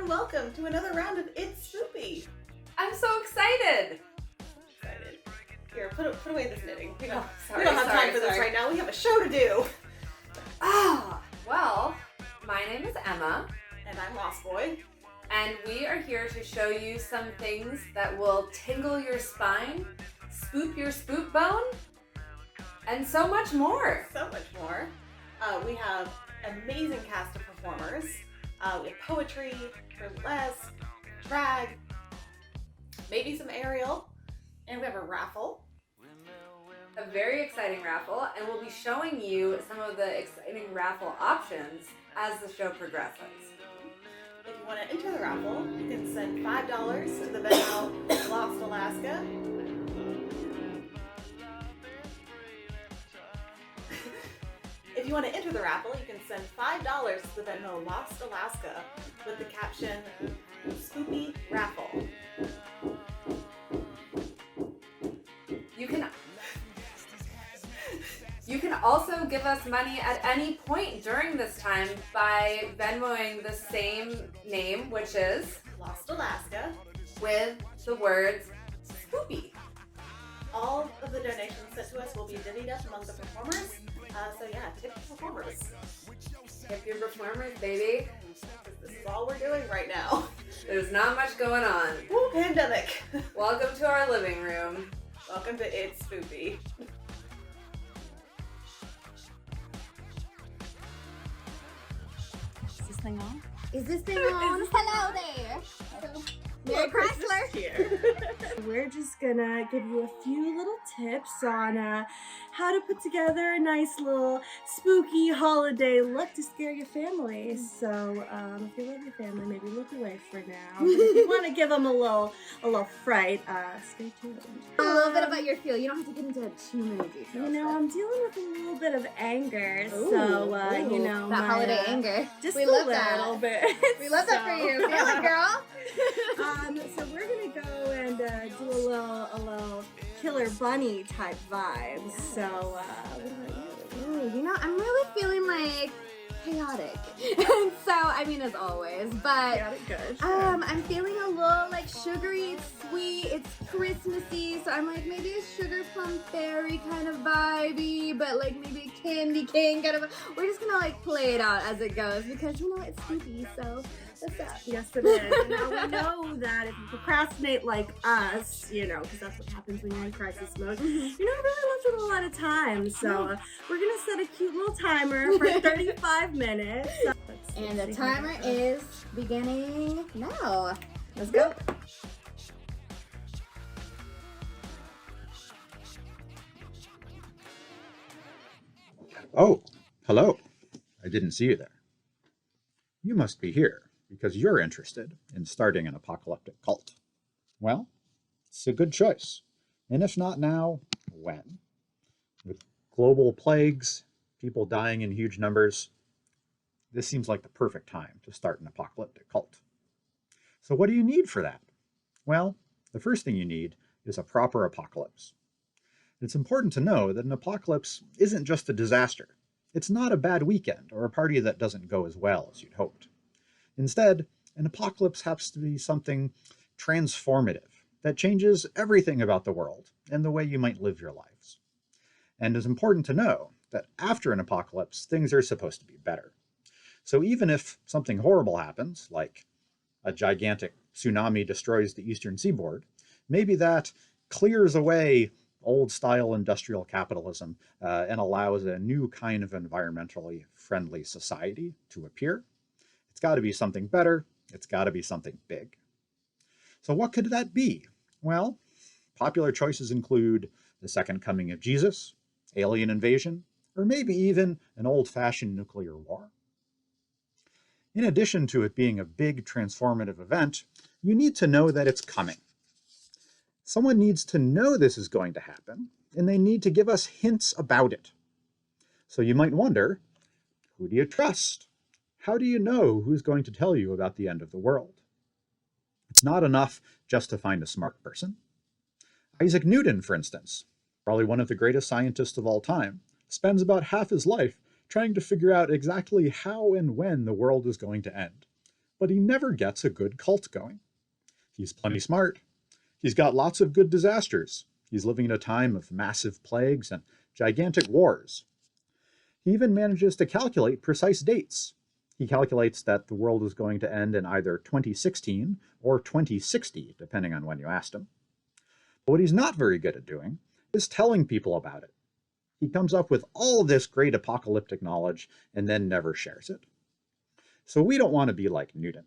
Welcome to another round of It's Spoopy. I'm so excited. Here, put away this knitting. We don't Sorry, have time for this right now. We have a show to do. Well, my name is Emma. And I'm LostBoy. And we are here to show you some things that will tingle your spine, spoop your spoop bone, and so much more. So much more. We have an amazing cast of performers. We have poetry, burlesque, drag, maybe some aerial, and we have a raffle. A very exciting raffle, and we'll be showing you some of the exciting raffle options as the show progresses. If you want to enter the raffle, you can send $5 to the Venmo Lost Alaska. If you want to enter the raffle, you can send $5 to the Venmo Lost Alaska with the caption, Spoopy Raffle. You can also give us money at any point during this time by Venmoing the same name, which is Lost Alaska, with the words Spoopy. All of the donations sent to us will be divvied up among the performers. So yeah, tip the performers. Tip your performers, baby. This is all we're doing right now. There's not much going on. Woo, pandemic. Welcome to our living room. Welcome to It's Spoopy. Is this thing on? Is this thing on? Hello there. Mary Chrysler Here. We're just gonna give you a few little tips on how to put together a nice little spooky holiday look to scare your family. So if you love your family, maybe look away for now. But if you want to give them a little fright, stay tuned. A little bit about your feel. You don't have to get into too many details. You know, I'm dealing with a little bit of anger, Ooh, you know, that holiday anger. Just we a love little that. bit. We love that for you. Feel it, girl. So we're gonna go and do a little killer bunny type vibes. Yes. So what about you? Ooh, you know, I'm really feeling like chaotic. And so, I mean, as always, but Good. I'm feeling a little like sugary, it's sweet, it's Christmassy, so I'm like maybe a sugar plum fairy kind of vibey, but like maybe a candy cane kind of. We're just gonna like play it out as it goes because you know it's spooky, so what's up? Yes, it is. You know, we know that if you procrastinate like us, you know, because that's what happens when you're in crisis mode, you're not really left with a lot of time. So we're gonna set a cute little timer for 35 minutes. And the timer is beginning now. Let's go. Oh, hello. I didn't see you there. You must be here because you're interested in starting an apocalyptic cult. Well, it's a good choice. And if not now, when? With global plagues, people dying in huge numbers, this seems like the perfect time to start an apocalyptic cult. So what do you need for that? Well, the first thing you need is a proper apocalypse. It's important to know that an apocalypse isn't just a disaster. It's not a bad weekend or a party that doesn't go as well as you'd hoped. Instead, an apocalypse has to be something transformative that changes everything about the world and the way you might live your lives. And it's important to know that after an apocalypse, things are supposed to be better. So even if something horrible happens, like a gigantic tsunami destroys the eastern seaboard, maybe that clears away old-style industrial capitalism and allows a new kind of environmentally friendly society to appear. It's got to be something better. It's got to be something big. So what could that be? Well, popular choices include the second coming of Jesus, alien invasion, or maybe even an old-fashioned nuclear war. In addition to it being a big transformative event, you need to know that it's coming. Someone needs to know this is going to happen, and they need to give us hints about it. So you might wonder, who do you trust? How do you know who's going to tell you about the end of the world? It's not enough just to find a smart person. Isaac Newton, for instance, probably one of the greatest scientists of all time, spends about half his life trying to figure out exactly how and when the world is going to end. But he never gets a good cult going. He's plenty smart. He's got lots of good disasters. He's living in a time of massive plagues and gigantic wars. He even manages to calculate precise dates. He calculates that the world is going to end in either 2016 or 2060, depending on when you asked him. But what he's not very good at doing is telling people about it. He comes up with all this great apocalyptic knowledge and then never shares it. So we don't want to be like Newton.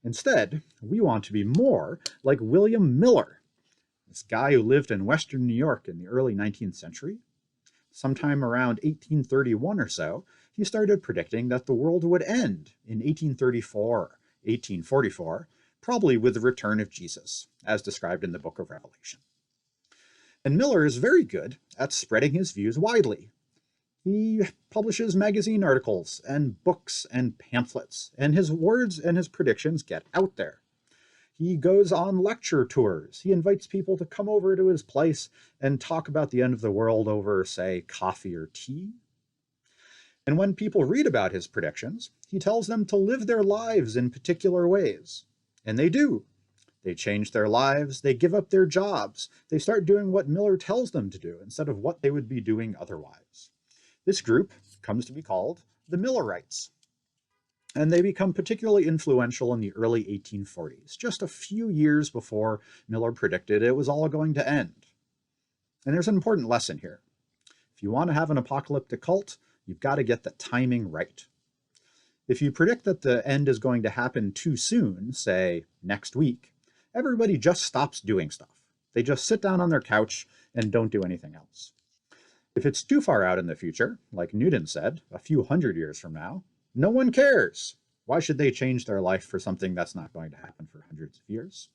Instead, we want to be more like William Miller, this guy who lived in Western New York in the early 19th century. Sometime around 1831 or so, he started predicting that the world would end in 1834 or 1844, probably with the return of Jesus, as described in the book of Revelation. And Miller is very good at spreading his views widely. He publishes magazine articles and books and pamphlets, and his words and his predictions get out there. He goes on lecture tours. He invites people to come over to his place and talk about the end of the world over, say, coffee or tea. And when people read about his predictions, he tells them to live their lives in particular ways. And they do. They change their lives, they give up their jobs, they start doing what Miller tells them to do instead of what they would be doing otherwise. This group comes to be called the Millerites. And they become particularly influential in the early 1840s, just a few years before Miller predicted it was all going to end. And there's an important lesson here. If you want to have an apocalyptic cult, you've got to get the timing right. If you predict that the end is going to happen too soon, say next week, everybody just stops doing stuff. They just sit down on their couch and don't do anything else. If it's too far out in the future, like Newton said, a few hundred years from now, no one cares. Why should they change their life for something that's not going to happen for hundreds of years?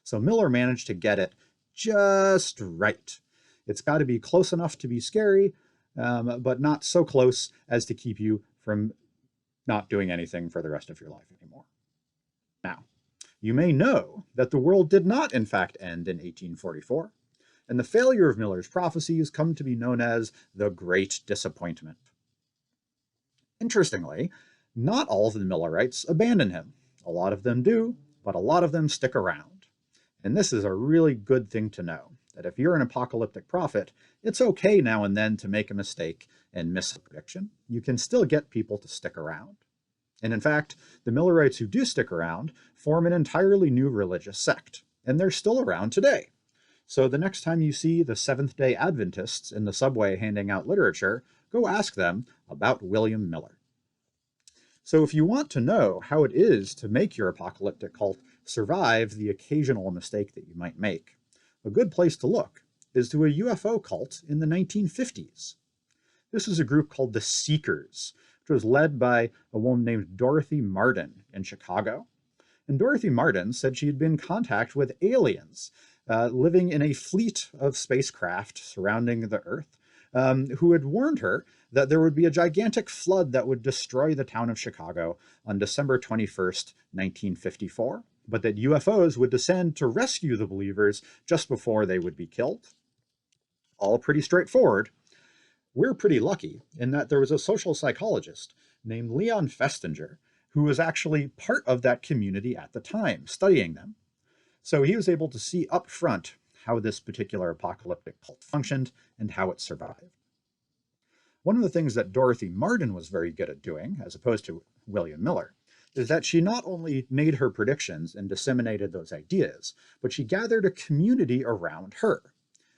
So Miller managed to get it just right. It's got to be close enough to be scary, but not so close as to keep you from not doing anything for the rest of your life anymore. Now, you may know that the world did not, in fact, end in 1844, and the failure of Miller's prophecy has come to be known as the Great Disappointment. Interestingly, not all of the Millerites abandon him. A lot of them do, but a lot of them stick around. And this is a really good thing to know, that if you're an apocalyptic prophet, it's okay now and then to make a mistake and miss a prediction. You can still get people to stick around. And in fact, the Millerites who do stick around form an entirely new religious sect, and they're still around today. So the next time you see the Seventh-day Adventists in the subway handing out literature, go ask them about William Miller. So if you want to know how it is to make your apocalyptic cult survive the occasional mistake that you might make, a good place to look is to a UFO cult in the 1950s. This is a group called the Seekers, which was led by a woman named Dorothy Martin in Chicago. And Dorothy Martin said she had been in contact with aliens living in a fleet of spacecraft surrounding the Earth, who had warned her that there would be a gigantic flood that would destroy the town of Chicago on December 21st, 1954, but that UFOs would descend to rescue the believers just before they would be killed. All pretty straightforward. We're pretty lucky in that there was a social psychologist named Leon Festinger who was actually part of that community at the time, studying them. So he was able to see up front how this particular apocalyptic cult functioned and how it survived. One of the things that Dorothy Martin was very good at doing, as opposed to William Miller, is that she not only made her predictions and disseminated those ideas, but she gathered a community around her.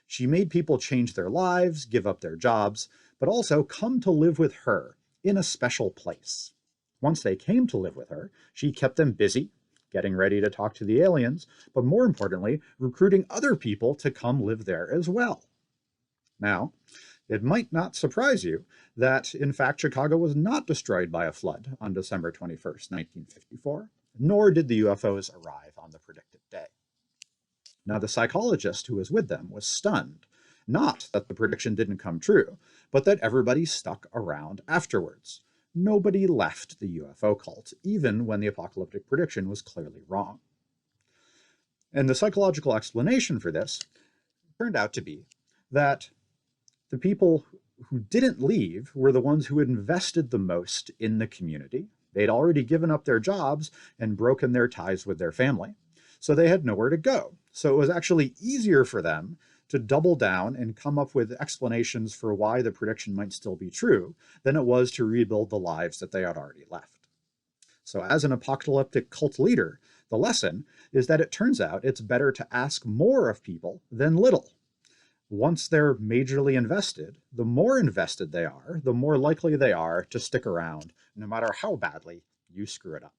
She made people change their lives, give up their jobs, but also come to live with her in a special place. Once they came to live with her, she kept them busy, getting ready to talk to the aliens, but more importantly, recruiting other people to come live there as well. Now, It might not surprise you that, in fact, Chicago was not destroyed by a flood on December 21st, 1954, nor did the UFOs arrive on the predicted day. Now, the psychologist who was with them was stunned, not that the prediction didn't come true, but that everybody stuck around afterwards. Nobody left the UFO cult, even when the apocalyptic prediction was clearly wrong. And the psychological explanation for this turned out to be that the people who didn't leave were the ones who had invested the most in the community. They'd already given up their jobs and broken their ties with their family, so they had nowhere to go. So it was actually easier for them to double down and come up with explanations for why the prediction might still be true than it was to rebuild the lives that they had already left. So as an apocalyptic cult leader, the lesson is that it turns out it's better to ask more of people than little. Once they're majorly invested, the more invested they are, the more likely they are to stick around, no matter how badly you screw it up.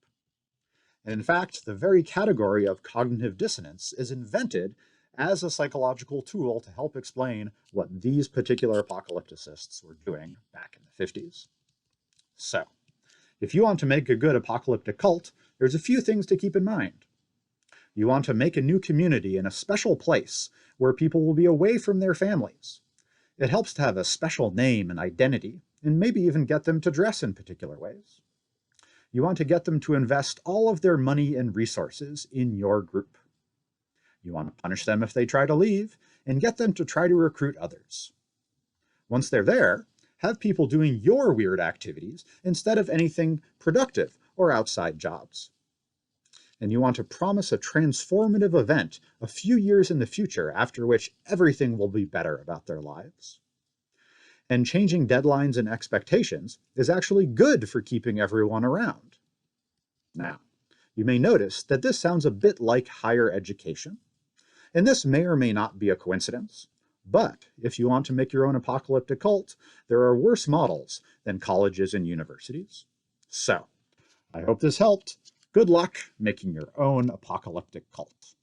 And in fact, the very category of cognitive dissonance is invented as a psychological tool to help explain what these particular apocalypticists were doing back in the 50s. So, if you want to make a good apocalyptic cult, there's a few things to keep in mind. You want to make a new community in a special place where people will be away from their families. It helps to have a special name and identity, and maybe even get them to dress in particular ways. You want to get them to invest all of their money and resources in your group. You want to punish them if they try to leave, and get them to try to recruit others. Once they're there, have people doing your weird activities instead of anything productive or outside jobs. And you want to promise a transformative event a few years in the future, after which everything will be better about their lives. And changing deadlines and expectations is actually good for keeping everyone around. Now, you may notice that this sounds a bit like higher education. And this may or may not be a coincidence, but if you want to make your own apocalyptic cult, there are worse models than colleges and universities. So, I hope this helped. Good luck making your own apocalyptic cult.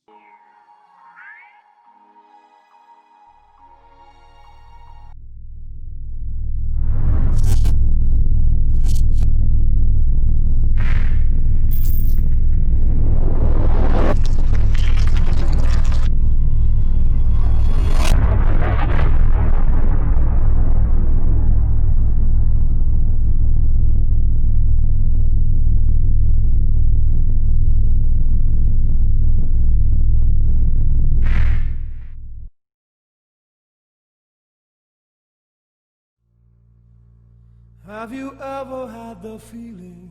Have you ever had the feeling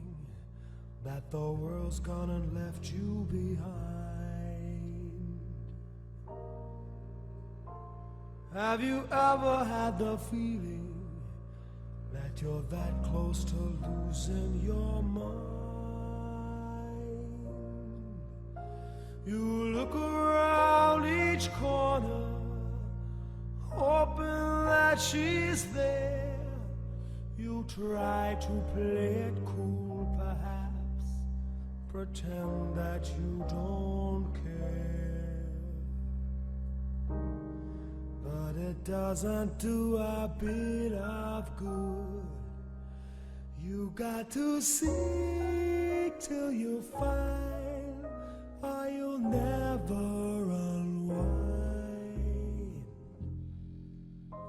that the world's gone and left you behind? Have you ever had the feeling that you're that close to losing your mind? You look around each corner, hoping that she's there. You try to play it cool, perhaps, pretend that you don't care. But it doesn't do a bit of good. You got to seek till you find, or you'll never unwind.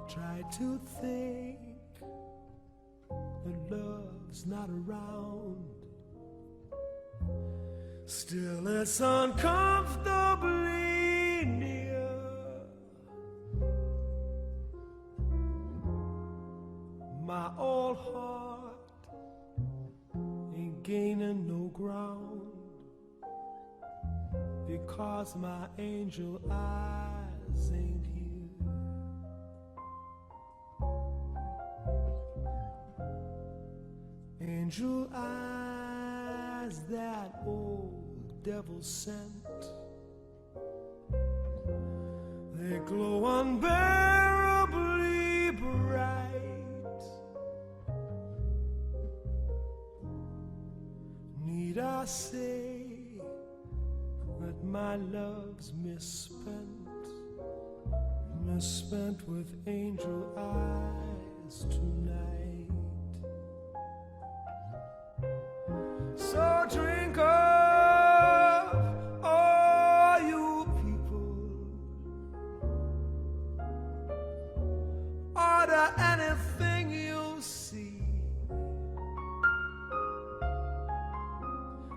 Try to think that love's not around. Still it's uncomfortably near. My old heart ain't gaining no ground, because my angel eyes ain't here. Angel eyes that old devil sent, they glow unbearably bright. Need I say that my love's misspent, misspent with angel eyes tonight. So drink up, all you people. Order anything you see.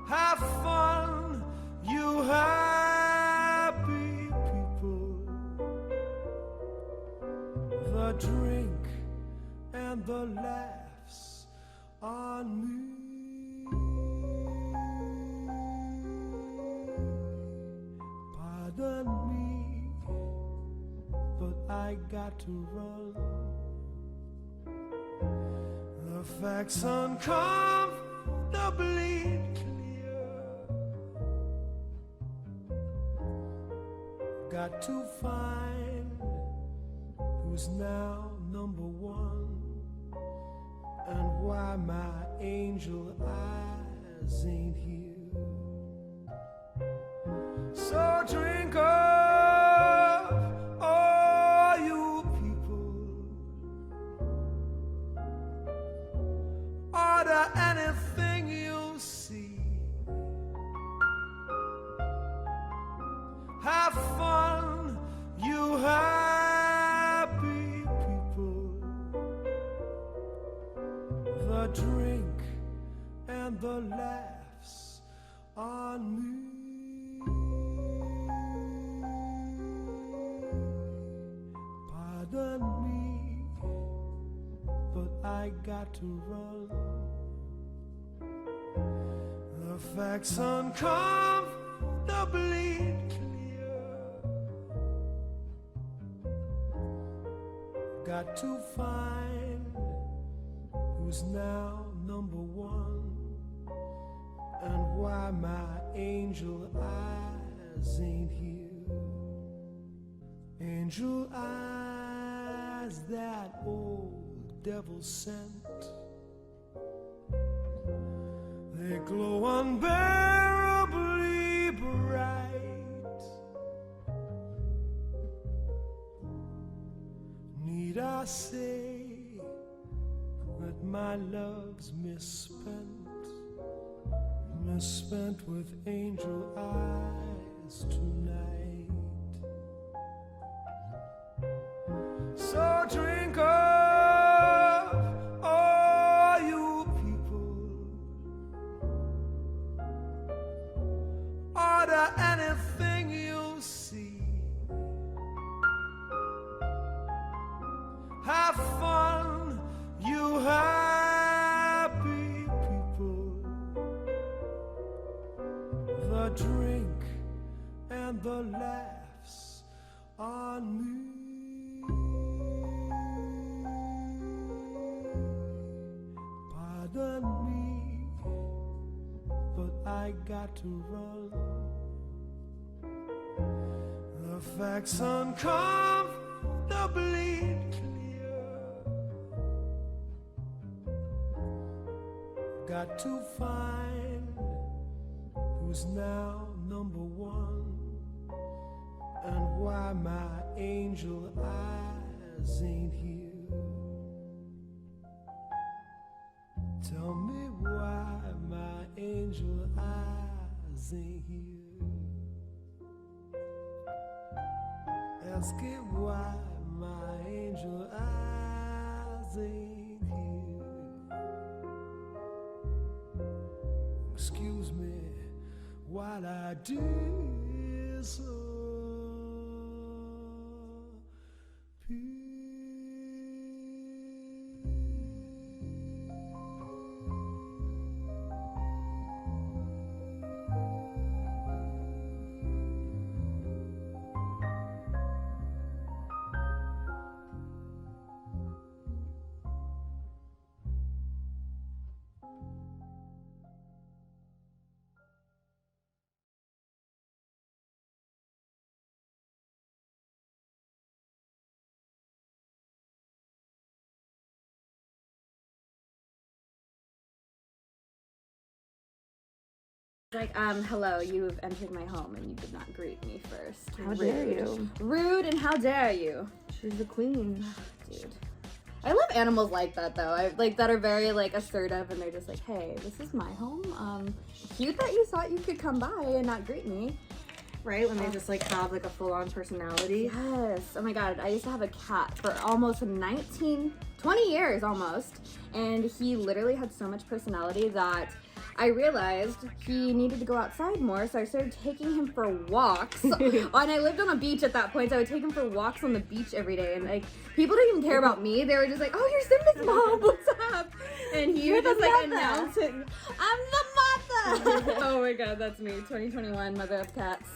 Have fun, you happy people. The drink and the laughs on me. Pardon me, but I got to run. The facts uncomfortably clear. Got to find who's now number one, and why my angel eyes ain't here. So drink up, all you people. Order anything you see. Have fun, you happy people. The drink and the laughs on me. Pardon me, but I got to run. The facts uncomfortably clear. Got to find who's now number one, and why my angel eyes ain't here. Angel eyes that old devil sent, they glow unbearably bright. Need I say that my love's misspent with angel eyes tonight? So drink up, all you people. Order anything you see. Have fun, you happy people. The drink and the laughs on me. Pardon me, but I got to run. The facts uncomfortably clear. Got to find who's now number one, and why my angel eyes ain't here. Tell me why my angel eyes ain't here. Ask it why my angel eyes ain't here. Excuse me while I disappear. Like, hello, you have entered my home and you did not greet me first. How dare you? Rude, and how dare you? She's the queen. Dude. I love animals like that though. That are very like assertive and they're just like, hey, this is my home. Cute that you thought you could come by and not greet me. Right, when they just like have like a full-on personality. Yes. Oh my god, I used to have a cat for almost 20 years almost. And he literally had so much personality that I realized he needed to go outside more, so I started taking him for walks. And I lived on a beach at that point, so I would take him for walks on the beach every day. And like, people didn't even care about me. They were just like, oh, you're Simba's mom, what's up? And he would just like announce it. I'm the mother! Oh my god, that's me. 2021, mother of cats.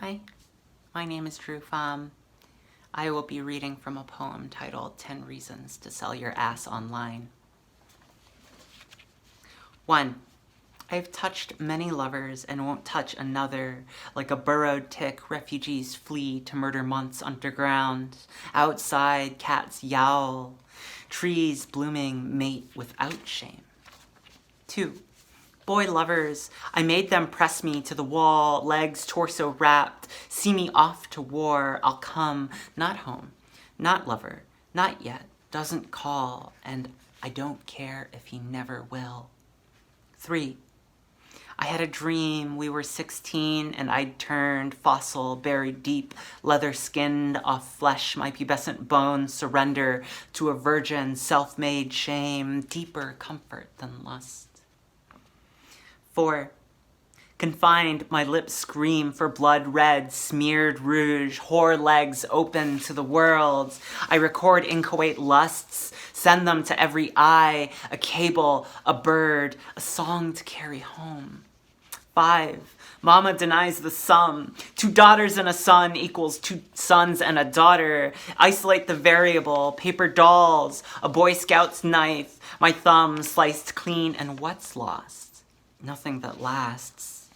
Hi, my name is Pham. I will be reading from a poem titled 10 Reasons to Sell Your Ass Online. 1. I've touched many lovers and won't touch another. Like a burrowed tick, refugees flee to murder months underground. Outside, cats yowl. Trees blooming mate without shame. 2. Boy lovers, I made them press me to the wall, legs torso wrapped, see me off to war, I'll come, not home, not lover, not yet, doesn't call, and I don't care if he never will. 3. I had a dream, we were 16 and I'd turned fossil, buried deep, leather-skinned off flesh, my pubescent bones surrender to a virgin, self-made shame, deeper comfort than lust. 4. Confined, my lips scream for blood red, smeared rouge, whore legs open to the world. I record inchoate lusts, send them to every eye, a cable, a bird, a song to carry home. 5. Mama denies the sum. 2 daughters and a son equals 2 sons and a daughter. Isolate the variable, paper dolls, a Boy Scout's knife, my thumb sliced clean, and what's lost? Nothing that lasts.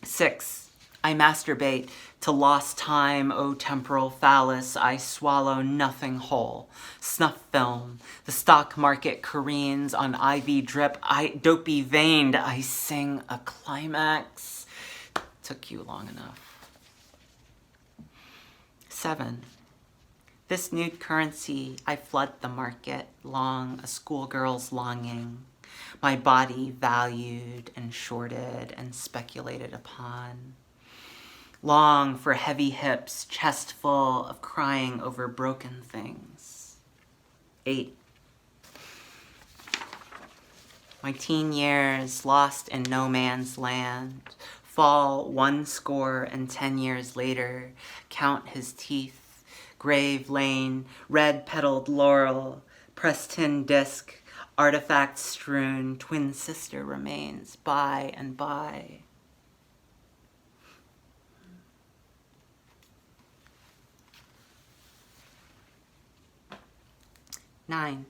6. I masturbate to lost time, O temporal phallus. I swallow nothing whole. Snuff film. The stock market careens on IV drip. I dopey veined. I sing a climax. Took you long enough. 7. This nude currency, I flood the market, long a schoolgirl's longing. My body valued and shorted and speculated upon. Long for heavy hips, chest full of crying over broken things. 8. My teen years lost in no man's land. Fall 10 years later, count his teeth. Grave lane, red-petaled laurel, pressed tin disc, artifact strewn, twin sister remains by and by. 9.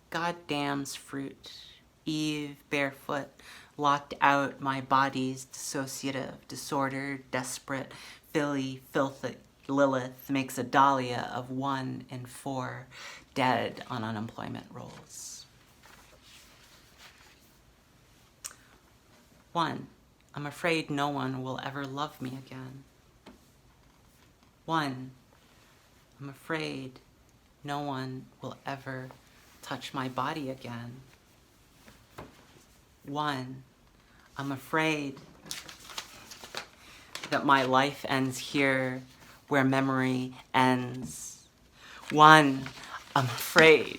God damns fruit. Eve, barefoot, locked out my body's dissociative, disordered, desperate, filthy, Lilith makes a dahlia of 1 in 4 dead on unemployment rolls. 1. I'm afraid no one will ever love me again. 1. I'm afraid no one will ever touch my body again. 1. I'm afraid that my life ends here where memory ends. 1. I'm afraid.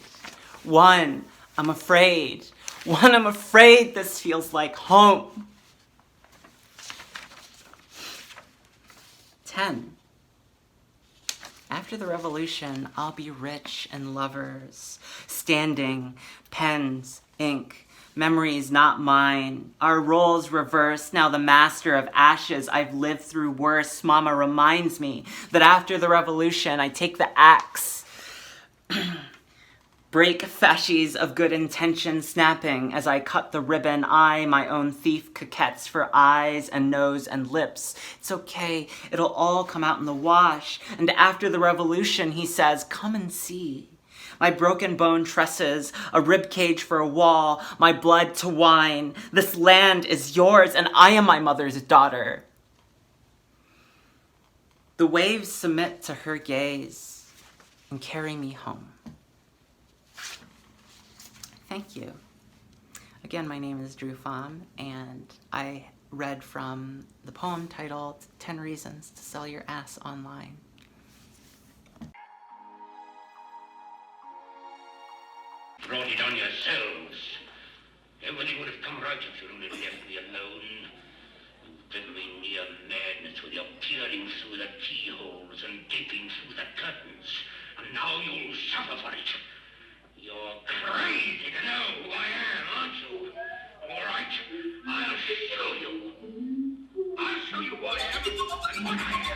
1. I'm afraid. 1. I'm afraid this feels like home. 10. After the revolution, I'll be rich in lovers, standing, pens, ink, memories not mine, our roles reversed, now the master of ashes, I've lived through worse. Mama reminds me that after the revolution, I take the axe, break fasces of good intention snapping as I cut the ribbon. I, my own thief, coquettes for eyes and nose and lips. It's okay, it'll all come out in the wash. And after the revolution, he says, come and see. My broken bone tresses, a rib cage for a wall, my blood to wine. This land is yours, and I am my mother's daughter. The waves submit to her gaze and carry me home. Thank you. Again, my name is Pham, and I read from the poem titled 10 Reasons to Sell Your Ass Online. Brought it on yourselves. Everything would have come right if you'd only left me alone. You fiddling me a madness with your peering through the keyholes and dipping through the curtains. And now you'll suffer for it. You're crazy to know who I am, aren't you? All right, I'll show you. I'll show you who I am and what I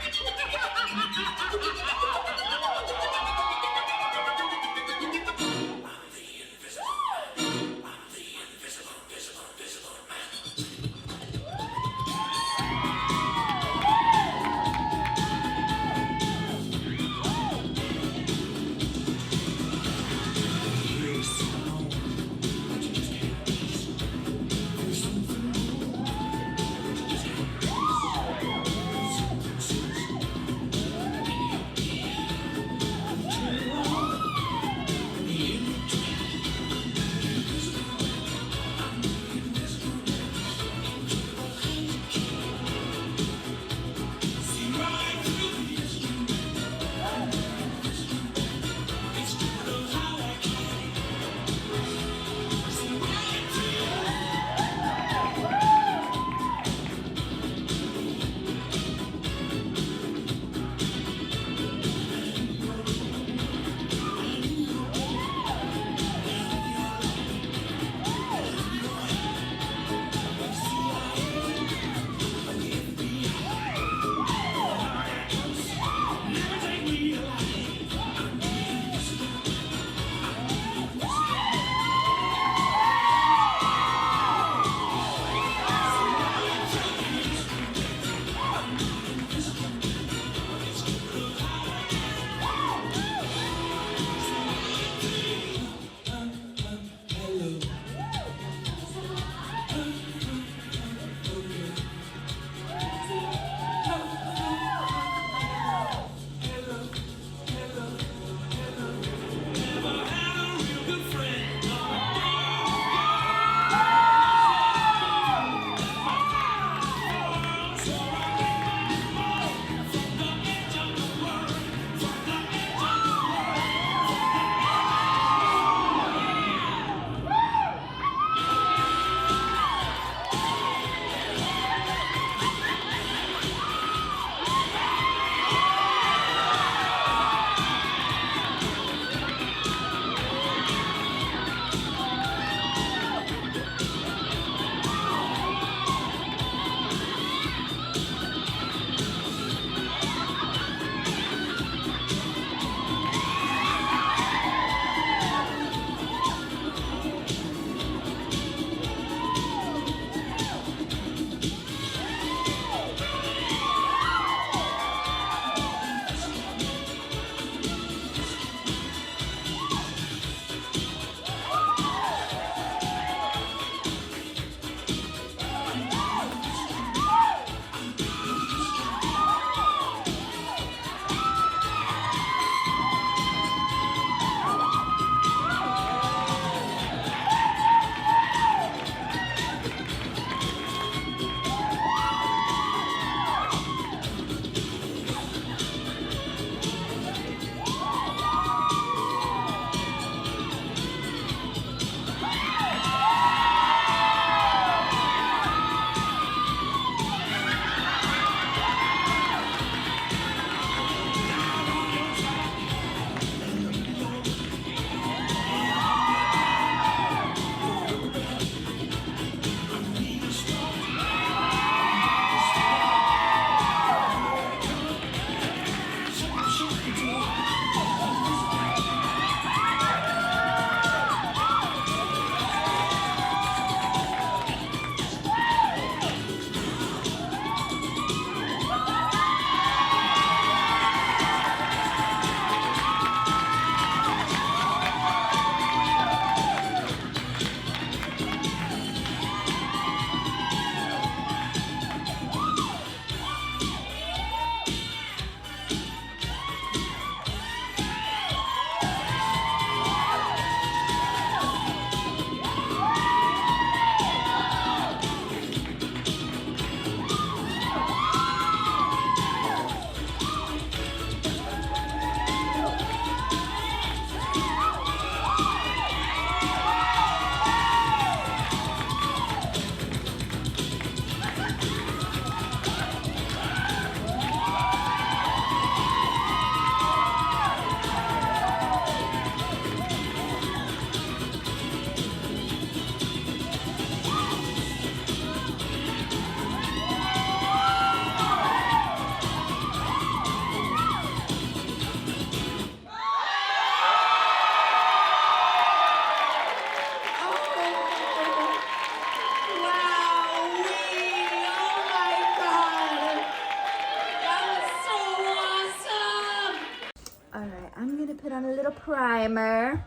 I'm gonna put on a little primer.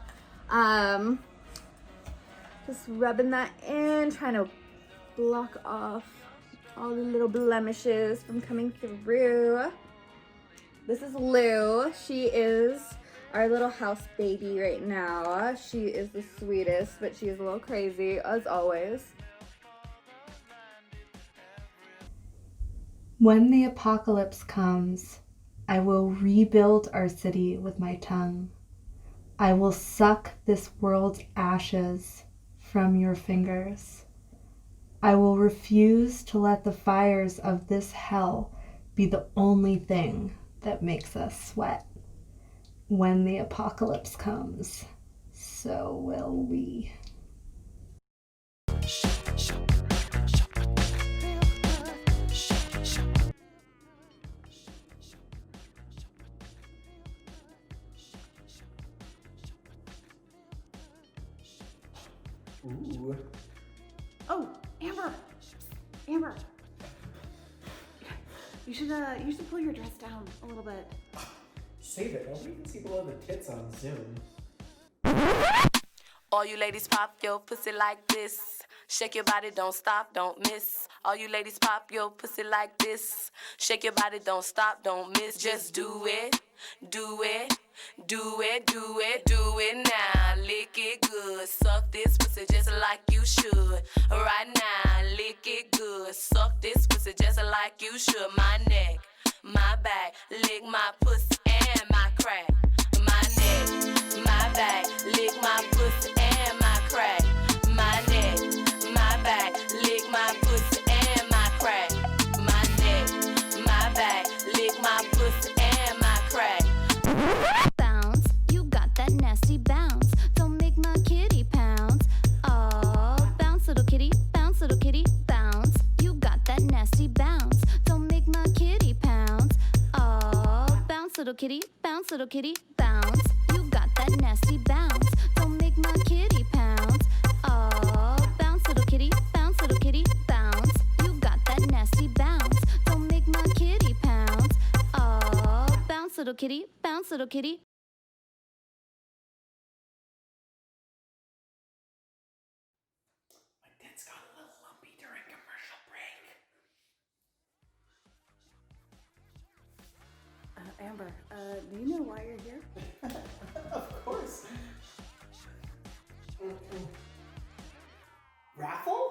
Just rubbing that in, trying to block off all the little blemishes from coming through. This is Lou. She is our little house baby right now. She is the sweetest, but she is a little crazy, as always. When the apocalypse comes, I will rebuild our city with my tongue. I will suck this world's ashes from your fingers. I will refuse to let the fires of this hell be the only thing that makes us sweat. When the apocalypse comes, so will we. Ooh. Oh, Amber! Amber! You should pull your dress down a little bit. Save it. Nobody can see below the tits on Zoom. All you ladies pop your pussy like this. Shake your body, don't stop, don't miss. All you ladies pop your pussy like this. Shake your body, don't stop, don't miss. Just do it, do it, do it, do it, do it now. Lick it good, suck this pussy just like you should. Right now, lick it good, suck this pussy just like you should. My neck, my back, lick my pussy and my crack. My neck, my back, lick my pussy and my crack. My neck, my back, lick my pussy and my crack. My neck, my back, lick my pussy and my crack. Bounce, you got that nasty bounce. Don't make my kitty pounce. Oh, bounce little kitty, bounce little kitty, bounce. You got that nasty bounce. Don't make my kitty pounce. Oh, bounce little kitty, bounce little kitty, bounce. You got that nasty bounce. Don't make my kitty pounce. Oh, bounce little kitty, bounce little kitty, bounce. You got that nasty bounce. Don't make my kitty pounce. Oh, bounce little kitty, bounce little kitty. My tits got a little lumpy during commercial break. Amber, do you know why you're here? Of course. Raffle?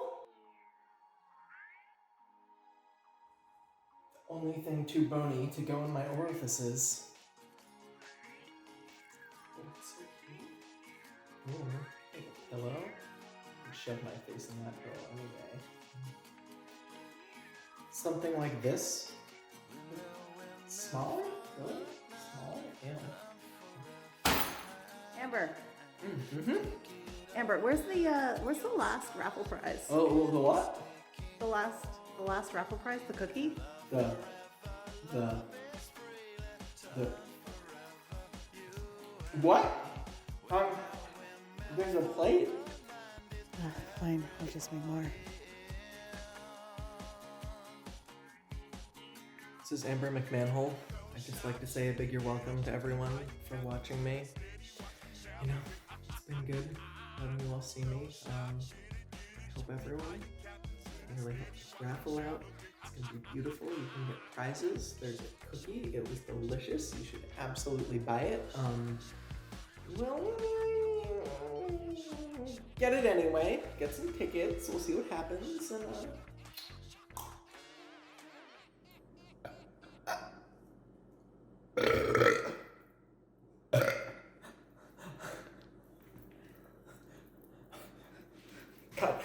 The only thing too bony to go in my orifices. It's so cute. Ooh, take a pillow. I'd shove my face in that pillow anyway. Something like this. Smaller? Really? Smaller? Yeah. Amber, Mm-hmm. Amber, where's the last raffle prize? Oh, the what? The last raffle prize, the cookie? The what? There's a plate? Fine, I'll just make more. This is Amber McManhole. I'd just like to say a big you're welcome to everyone for watching me. You know, it's been good letting you all see me. I hope everyone really help this raffle out. It's gonna be beautiful. You can get prizes. There's a cookie. It was delicious. You should absolutely buy it. Well, get it anyway. Get some tickets. We'll see what happens. And Cut.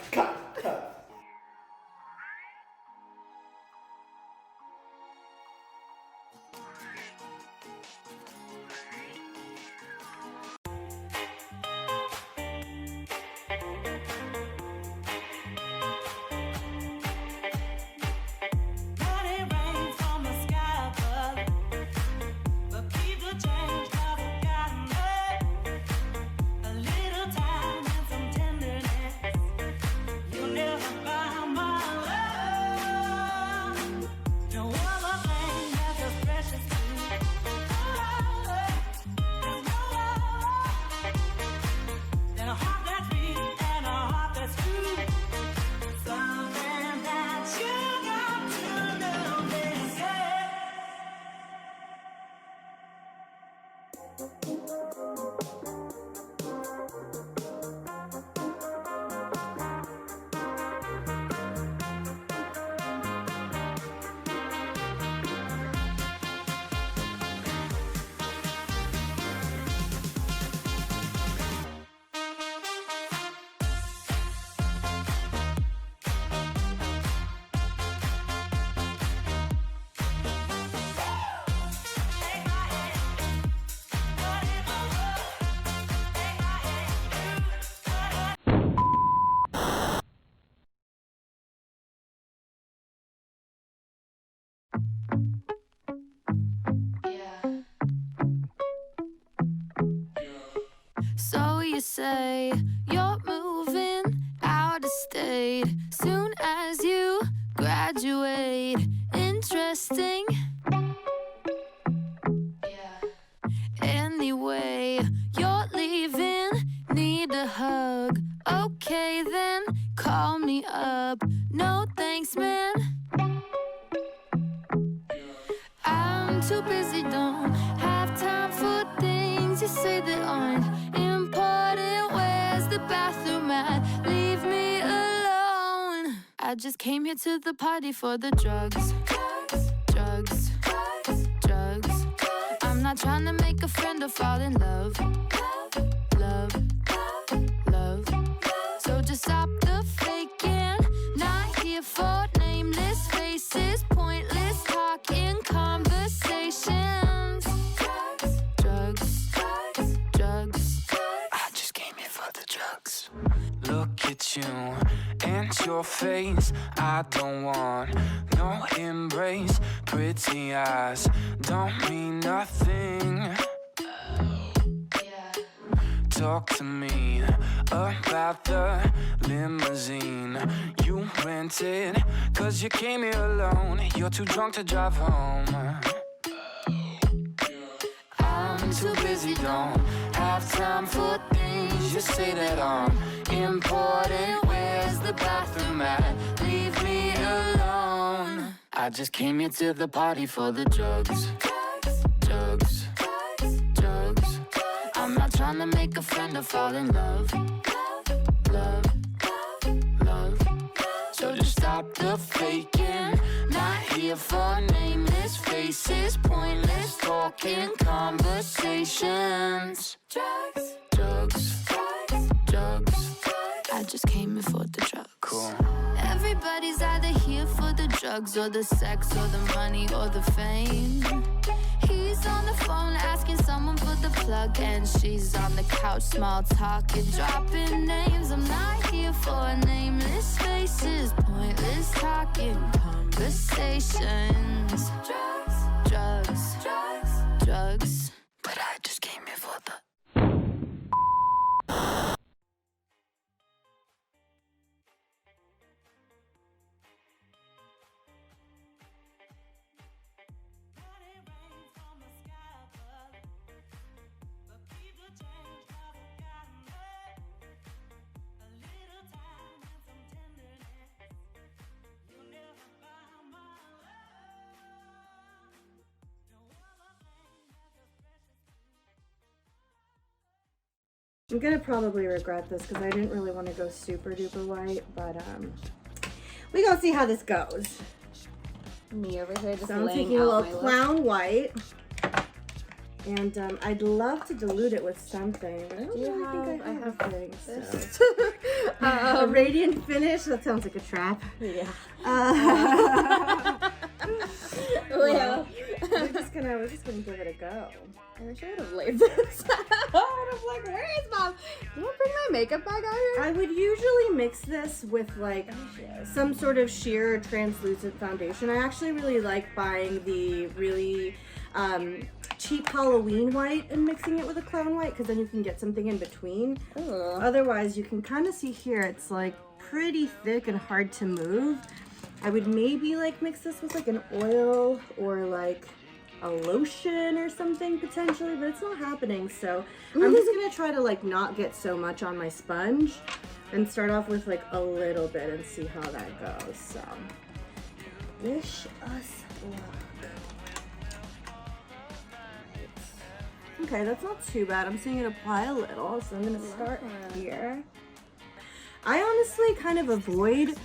So you say you're moving out of state soon as you graduate. Interesting. Anyway, you're leaving, need a hug. Okay then, call me up. No thanks, man. I'm too busy, don't have time for things you say that aren't important. Where's the bathroom at? Leave me alone. I just came here to the party for the drugs. Drugs, drugs. I'm not trying to make a friend or fall in love. Love, love. So just stop the faking. Not here for nameless faces, pointless talking conversations. Drugs, drugs. I just came here for the drugs. Look at you and your face. I don't want no embrace. Pretty eyes don't mean nothing. Talk to me about the limousine you rented, 'cause you came here alone. You're too drunk to drive home. I'm too busy, don't have time for things you say that aren't important. Where's the bathroom at? Leave me alone. I just came here to the party for the drugs. Drugs, drugs. I'm not trying to make a friend or fall in love. Love, love. So just stop the faking. Not here for nameless faces, pointless talking conversations. Drugs, Drugs, drugs. I just came here for the drugs. Cool. Everybody's either here for the drugs or the sex or the money or the fame. He's on the phone asking someone for the plug, and she's on the couch small talking, dropping names. I'm not here for nameless faces, pointless talking conversations. Drugs, drugs, drugs, drugs. But I just came here for the... I'm gonna probably regret this because I didn't really want to go super duper white, but we gonna see how this goes. Me over here just So I'm laying taking a out little my clown white, and I'd love to dilute it with something, but I don't Do you really think I have have things. this? So. A radiant finish. That sounds like a trap. Yeah. Well, we're just gonna give it a go. I wish I would have laid this out. I would have like, where is Mom? Did I bring my makeup bag out here? I would usually mix this with like some sort of sheer or translucent foundation. I actually really like buying the really cheap Halloween white and mixing it with a clown white, because then you can get something in between. Ooh. Otherwise, you can kind of see here, it's like pretty thick and hard to move. I would maybe like mix this with like an oil or like a lotion or something potentially, but it's not happening. So I'm just gonna try to like not get so much on my sponge and start off with like a little bit and see how that goes. So wish us luck. Okay, that's not too bad. I'm seeing it apply a little, so I'm gonna start here. I honestly kind of avoid,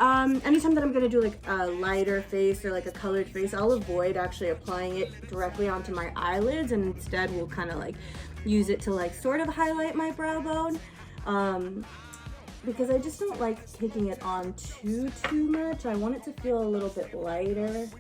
anytime that I'm gonna do like a lighter face or like a colored face, I'll avoid actually applying it directly onto my eyelids, and instead will kind of like use it to like sort of highlight my brow bone. Because I just don't like taking it on too much. I want it to feel a little bit lighter.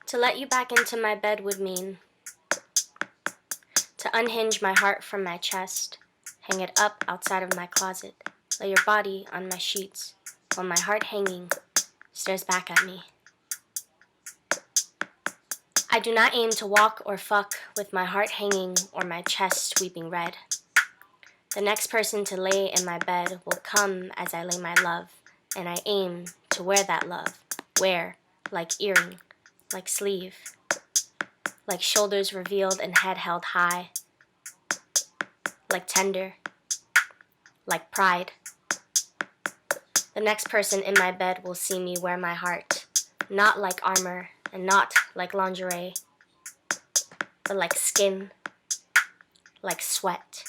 To let you back into my bed would mean to unhinge my heart from my chest, hang it up outside of my closet, lay your body on my sheets, while my heart hanging stares back at me. I do not aim to walk or fuck with my heart hanging or my chest sweeping red. The next person to lay in my bed will come as I lay my love, and I aim to wear that love, wear like earring, like sleeve, like shoulders revealed and head held high, like tender, like pride. The next person in my bed will see me wear my heart, not like armor and not like lingerie, but like skin, like sweat,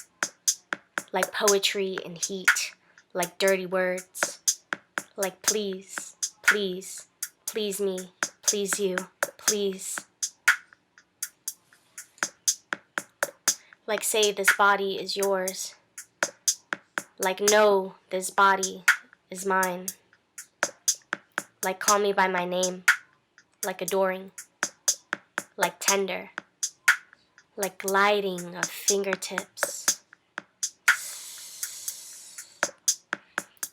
like poetry and heat, like dirty words, like please, please, please me, please you, please. Like say this body is yours, like no, this body is mine, like call me by my name, like adoring, like tender, like gliding of fingertips,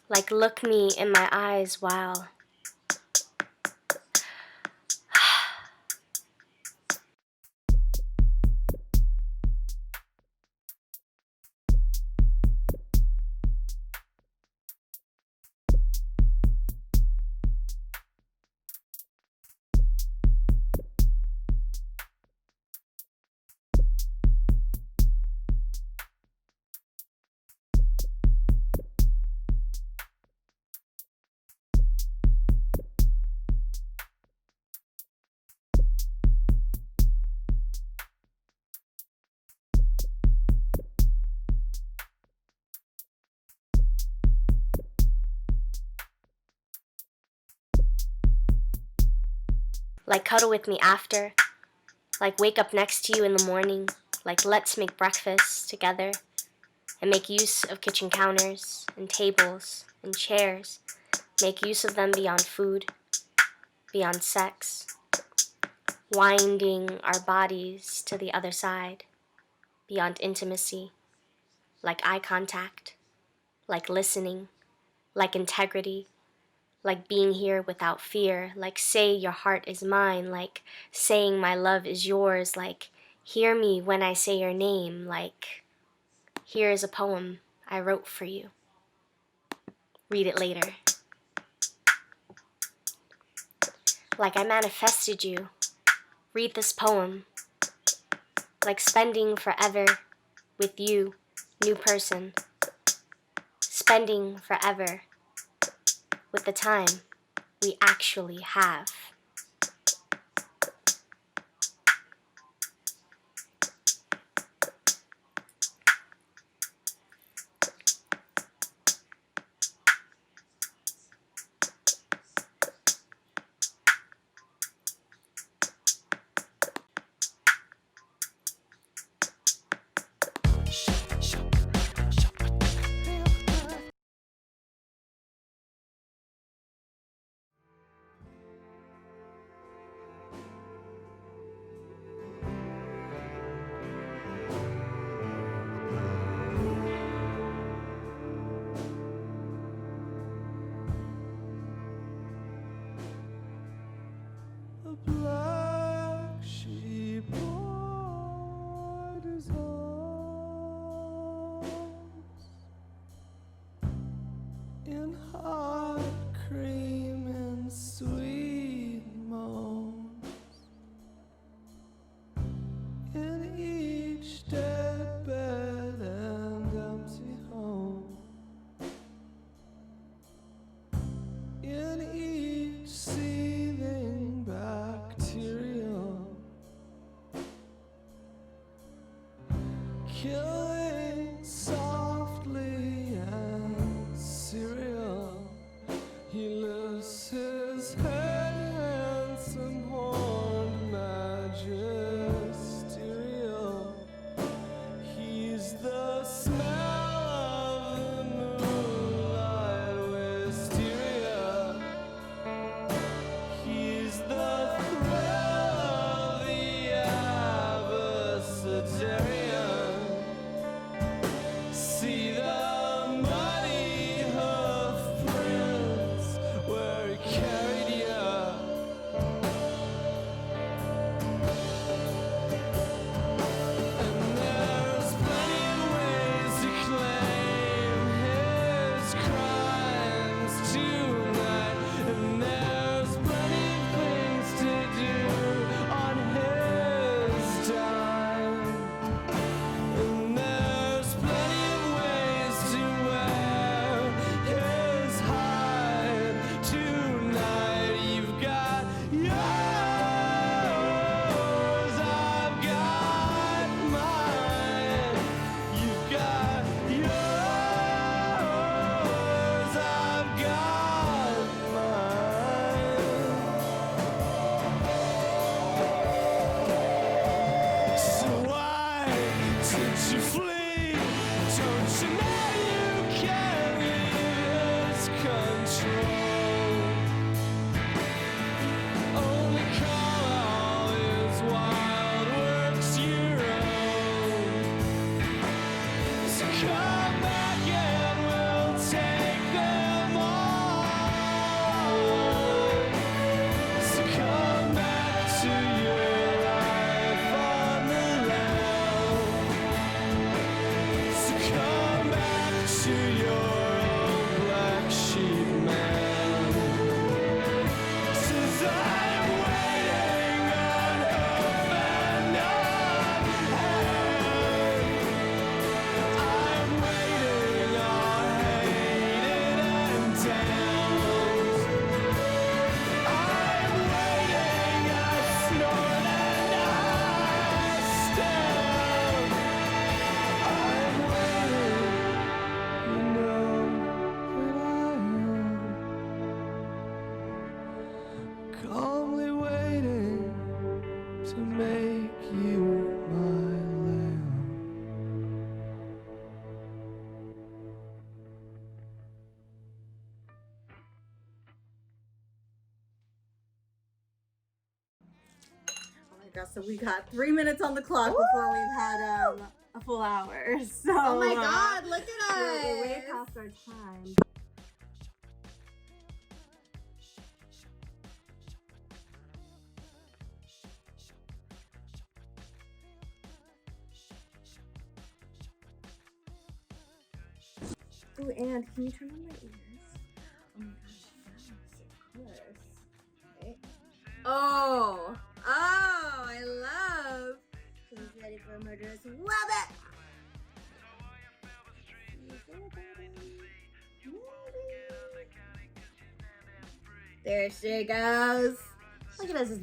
like look me in my eyes while like cuddle with me after, like wake up next to you in the morning, like let's make breakfast together, and make use of kitchen counters and tables and chairs, make use of them beyond food, beyond sex, winding our bodies to the other side, beyond intimacy, like eye contact, like listening, like integrity, like being here without fear, like say your heart is mine, like saying my love is yours, like hear me when I say your name, like here is a poem I wrote for you. Read it later. Like I manifested you. Read this poem. Like spending forever with you, new person. Spending forever with the time we actually have. Black sheep borders arms in hot cream and sweet moans in each dead bed and empty home, in each seething bacterium, killing softly and serial. He lifts his head, handsome horned magisterial. He's the smell of the moonlight wisteria. He's the thrill of the abecedarian. See the muddy hoof prints where he carried ya. And there's plenty of ways to claim his crimes tonight. And there's plenty of things to do on his time. And there's plenty of ways to wear his hide tonight. You've got yours, I've got mine. You've got yours, I've got mine. So why did you flee? Don't you know you can't leave his control? Only call all his wild works your own. So come back and we'll take them all. So come back to your life on the land. So come back to your old black sheep man. Says I'm waiting on hope and on hate. I'm waiting on hated and damned. I'm waiting, I snort and I stand. I'm waiting, you know that I am. Calmly waiting to make you my lamb. So we got 3 minutes on the clock before we've had a full hour. So Oh my God, look at us. we're way past our time. Oh, and can you turn on my ears? Oh my gosh, yes, of course. Okay. Oh, I love. Who's ready for a murderous wabbit? There she goes. Look at us just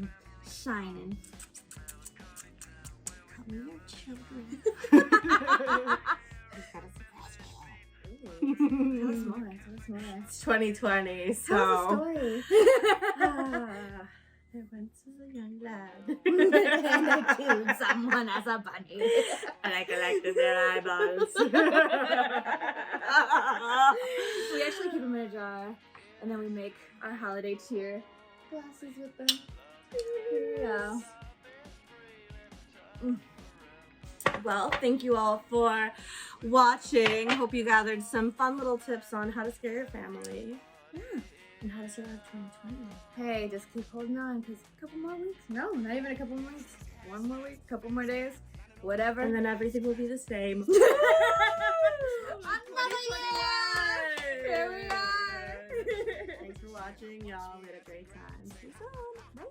shining. Come here, children. Tell us more. It's 2020, so. Tell us a story. There once was a young lad. And I killed someone as a bunny. And I collected their eyeballs. We actually keep them in a jar, and then we make our holiday cheer glasses with them. Here we go. Well, thank you all for watching. Hope you gathered some fun little tips on how to scare your family. Yeah. And how to survive 2020. Hey, just keep holding on, because a couple more weeks. No, not even a couple more weeks. One more week, couple more days, whatever. And then everything will be the same. Another year! Here we are! Thanks for watching, y'all. We had a great time. See you soon. Bye.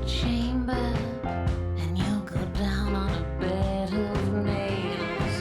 Chamber, and you'll go down on a bed of nails.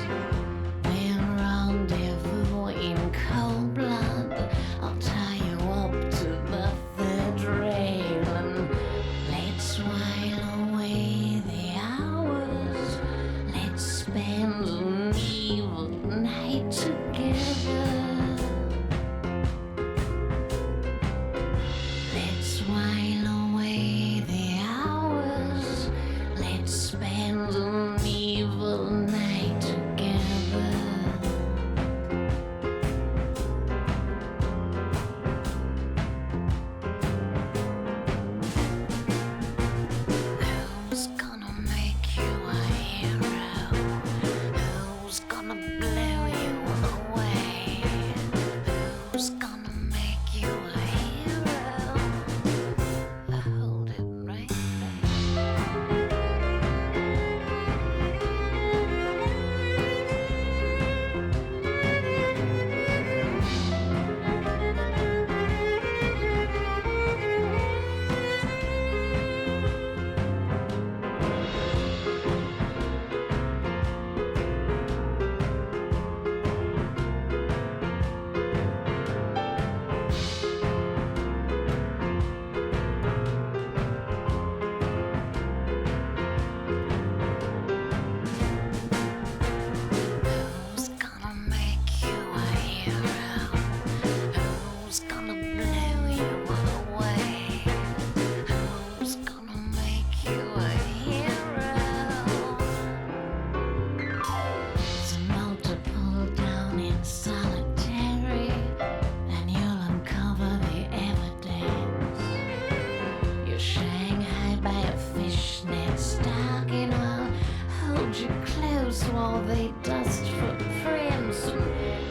all they dust footprints.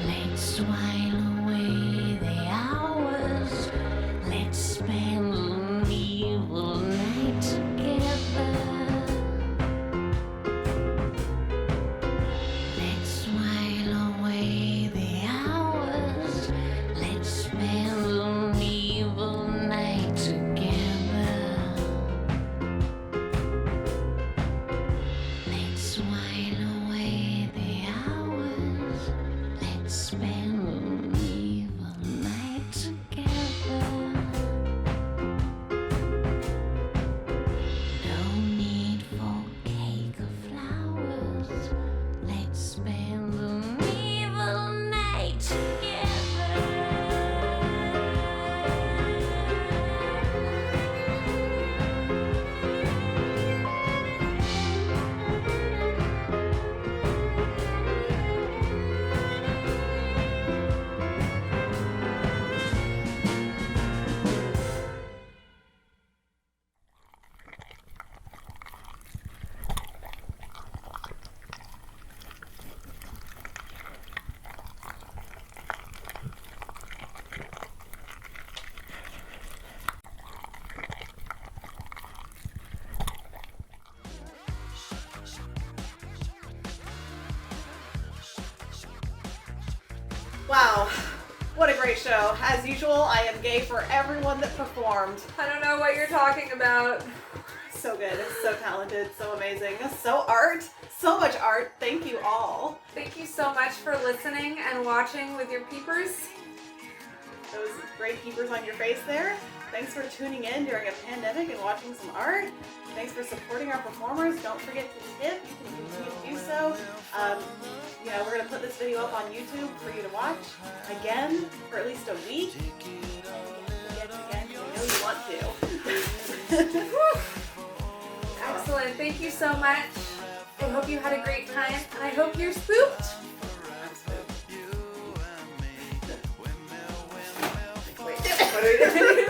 Let's while away the hours. Let's spend an evil night together. Let's while away the hours. Let's spend an evil night together. Let's while away the hours. Let's spend an evil night together. No need for cake or flowers. Let's spend an evil night together. Wow, what a great show. As usual, I am gay for everyone that performed. I don't know what you're talking about. So good, so talented, so amazing, so much art. Thank you all. Thank you so much for listening and watching with your peepers. Those great keepers on your face there. Thanks for tuning in during a pandemic and watching some art. Thanks for supporting our performers. Don't forget to tip. You can continue to do so. We're going to put this video up on YouTube for you to watch again for at least a week. Again, we know you want to. Excellent. Thank you so much. I hope you had a great time, and I hope you're spooked. I'm spooked. Wait, what are we doing?